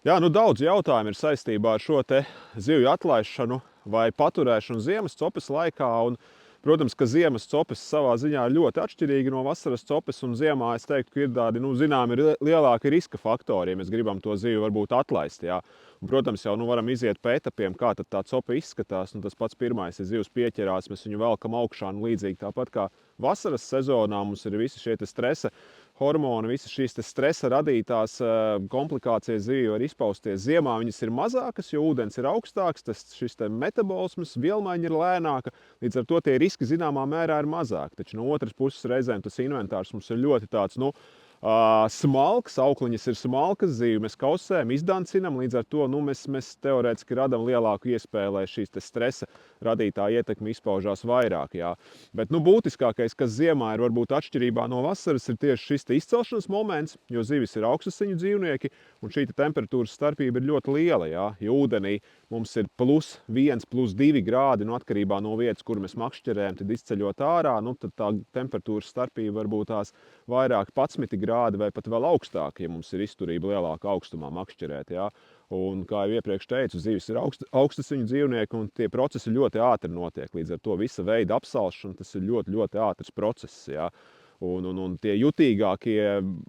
Jā, nu daudz jautājumu ir saistībā ar šo te zivju atlaišanu vai paturēšanu ziemas copes laikā. Un, protams, ka ziemas copes savā ziņā ir ļoti atšķirīgi no vasaras copes, un ziemā es teiktu, ka ir tādi, zināmi lielāki riska faktori, ja mēs gribam to zivju varbūt atlaist. Jā. Un, protams, jau varam iziet pa etapiem, kā tad tā copa izskatās. Un tas pats pirmais ir zivs pieķerās, mēs viņu velkam augšā, un līdzīgi tāpat kā vasaras sezonā mums ir visi šie stresa hormoni, visas šīs stresa radītās komplikācijas zivju var izpausties. Ziemā viņas ir mazākas, jo ūdens ir augstāks, šis metabolisms, vielmaiņa ir lēnāka, līdz ar to tie riski zināmā mērā ir mazāki. Taču no otras puses reizēm tas inventārs mums ir ļoti tāds, smalks, aukliņas ir smalkas, zivju mēs kausējam, izdancinam, līdz ar to mēs teorētiski radam lielāku iespēju, lai šīs stresa radītā ietekme izpaužās vairāk. Jā. Bet būtiskākais, kas ziemā ir varbūt atšķirībā no vasaras, ir tieši šis izcelšanas moments, jo zivis ir augstasiņu dzīvnieki, un šī temperatūras starpība ir ļoti liela. Jā. Ja ūdenī mums ir +1, +2 grādi, atkarībā no vietas, kur mēs makšķerējam, tad izceļot ārā, tad tā temperatūras starpība var būt tās vairāk 11 grādi vai pat vēl augstāk, ja mums ir izturība lielāka augstumā makšķerēt. Jā. Un, kā jau iepriekš teicu, zivis ir augstasiņu dzīvnieki, un tie procesi ļoti ātri notiek. Līdz ar to visa veida apsalšana, tas ir ļoti, ļoti ātrs process. Jā. Un tie jutīgākie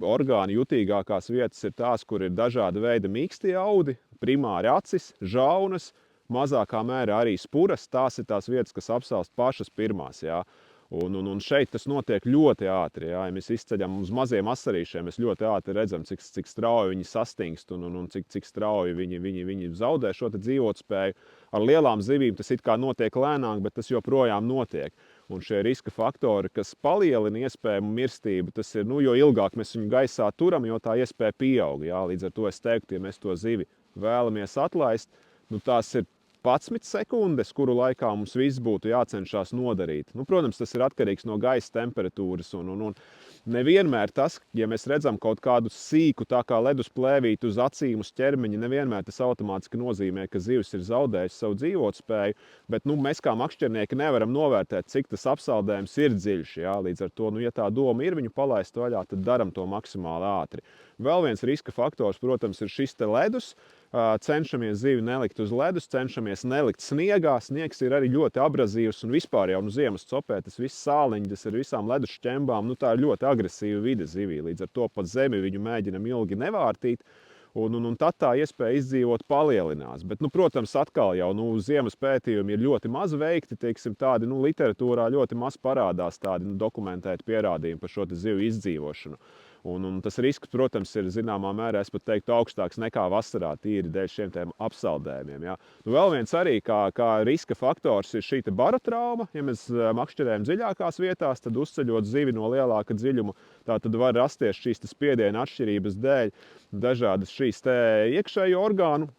orgāni, jutīgākās vietas ir tās, kur ir dažāda veida mīkstie audi, primāri acis, žaunas, mazākā mērā arī spuras. Tās ir tās vietas, kas apsalst pašas pirmās. Jā. Un šeit tas notiek ļoti ātri. Jā. Ja mēs izceļam uz maziem asarīšiem, mēs ļoti ātri redzam, cik strauji viņi sastingst un cik strauji viņi zaudē šo dzīvotspēju. Ar lielām zivīm tas it kā notiek lēnāk, bet tas joprojām notiek. Un šie riska faktori, kas palielina iespējamu mirstību, tas ir, jo ilgāk mēs viņu gaisā turam, jo tā iespēja pieaug. Jā. Līdz ar to es teiktu, ja mēs to zivi vēlamies atlaist, tās ir 11 sekundes, kuru laikā mums viss būtu jācenšas nodarīt. Protams, tas ir atkarīgs no gaisa temperatūras. Un nevienmēr tas, ja mēs redzam kaut kādu sīku, tā kā ledus plēvīti uz acīm, uz ķermeņa, nevienmēr tas automātiski nozīmē, ka zivs ir zaudējis savu dzīvotspēju. Bet mēs kā makšķernieki nevaram novērtēt, cik tas apsaldējums ir dziļš. Jā. Līdz ar to, ja tā doma ir viņu palaist vaļā, tad daram to maksimāli ātri. Vēl viens riska faktors, protams, ir šis ledus. Cenšamies zivi nelikt uz ledus, cenšamies nelikt sniegā. Sniegs ir arī ļoti abrazīvs, un vispār jau ziemas copē tas viss sāliņš ar visām ledus šķembām. Tā ir ļoti agresīva vide zivī. Līdz ar to pat zemi viņu mēģinam ilgi nevārtīt. Un tad tā iespēja izdzīvot palielinās. Bet, protams, atkal jau ziemas pētījumi ir ļoti maz veikti. Teiksim, tādi literatūrā ļoti maz parādās tādi dokumentēti pierādījumi par šo zivju izdzīvošanu. Un tas risks, protams, ir zināmā mērā, es pat teiktu, augstāks nekā vasarā, tīri dēļ šiem apsaldējumiem. Ja. Vēl viens arī kā riska faktors ir šī barotrauma. Ja mēs makšķerējam dziļākās vietās, tad uzceļot zivi no lielāka dziļuma, tā tad var rasties šīs spiediena atšķirības dēļ dažādas šīs iekšējo orgānu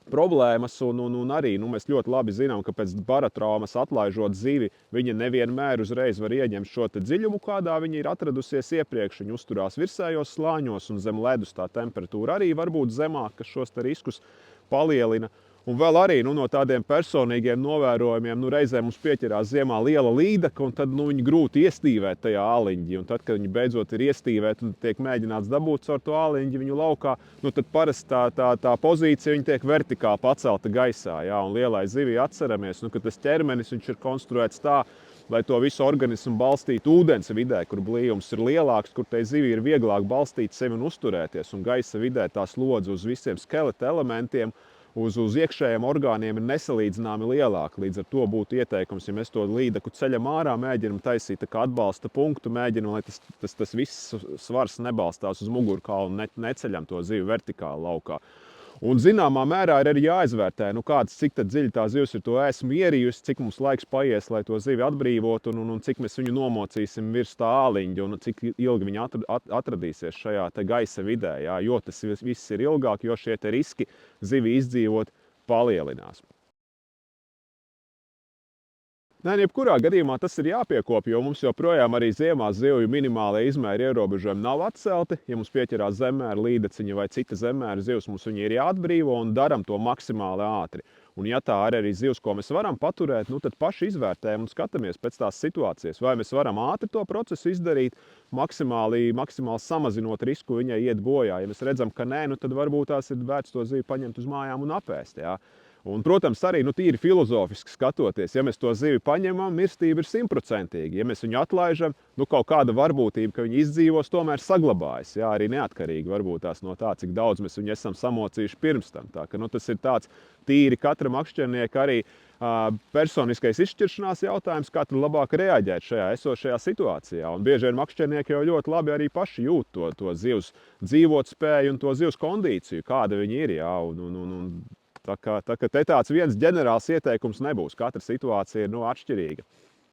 problēmas, un arī mēs ļoti labi zinām, ka pēc barotraumas atlaižot zivi, viņa nevienmēr uzreiz var ieņemt šo dziļumu, kādā viņa ir atradusies iepriekš. Viņa uzturās virsējos slāņos, un zem ledus tā temperatūra arī var būt zemāka, kas šos riskus palielina. Un vēl arī no tādiem personīgiem novērojumiem, reizēm mums pieķerās ziemā liela līdaka, un tad viņu grūti iestīvēt tajā āliņģī. Un tad, kad viņi beidzot ir iestīvēti un tiek mēģināts dabūt caur to āliņģi viņu laukā, tad parasti tā pozīcija tiek vertikāli pacelta gaisā. Jā, un lielai zivij atceramies, ka tas ķermenis ir konstruēts tā, lai to visu organismu balstītu ūdens vidē, kur blīvums ir lielāks, kur tai zivij ir vieglāk balstīt sevi un uzturēties. Un gaisa vidē tā slodze uz visiem skeleta elementiem, uz iekšējiem orgāniem ir nesalīdzināmi lielāka. Līdz ar to būtu ieteikums, ja mēs to līdaku ceļam ārā, mēģinam taisīt kā atbalsta punktu, mēģinam, lai tas viss svars nebalstās uz mugurkaula un neceļam to zivi vertikāli laukā. Un zināmā mērā ir arī jāizvērtē, cik dziļi tā zivs ir to esmu ierījusi, cik mums laiks paies, lai to zivi atbrīvotu, un cik mēs viņu nomocīsim virs tā āliņģa, un cik ilgi viņa atradīsies šajā gaisa vidē. Jā, jo tas viss ir ilgāk, jo šie riski zivi izdzīvot palielinās. Nē, jebkurā gadījumā tas ir jāpiekopja, jo mums joprojām arī ziemā zivju minimālie izmēri ierobežojumi nav atcelti. Ja mums pieķerās zemmēra līdeciņa vai cita zemmēra zivs, mums viņi ir jāatbrīvo un daram to maksimāli ātri. Un ja tā ir arī zivs, ko mēs varam paturēt, nu, tad paši izvērtējam un skatāmies pēc tās situācijas. Vai mēs varam ātri to procesu izdarīt, maksimāli samazinot risku viņai iet bojā. Ja mēs redzam, ka nē, nu, tad varbūt tās ir vērts to zivi paņemt uz mājām un apēst. Jā. Un, protams, arī tīri filozofiski skatoties, ja mēs to zivi paņemam, mirstība ir 100%. Ja mēs viņu atlaižam, nu, kaut kāda varbūtība, ka viņi izdzīvos, tomēr saglabājas. Jā, arī neatkarīgi varbūt tās no tā, cik daudz mēs viņu esam samocījuši pirms tam. Tā, ka, nu, tas ir tāds tīri katram makšķerniekam arī personiskais izšķiršanās jautājums, kā tad labāk reaģēt šajā esošajā situācijā. Un bieži vien makšķernieki jau ļoti labi arī paši jūt to zivs dzīvot spēju un to zivs kondīciju, kāda viņi ir. Jā, tā kā te tāds viens ģenerāls ieteikums nebūs. Katra situācija ir atšķirīga.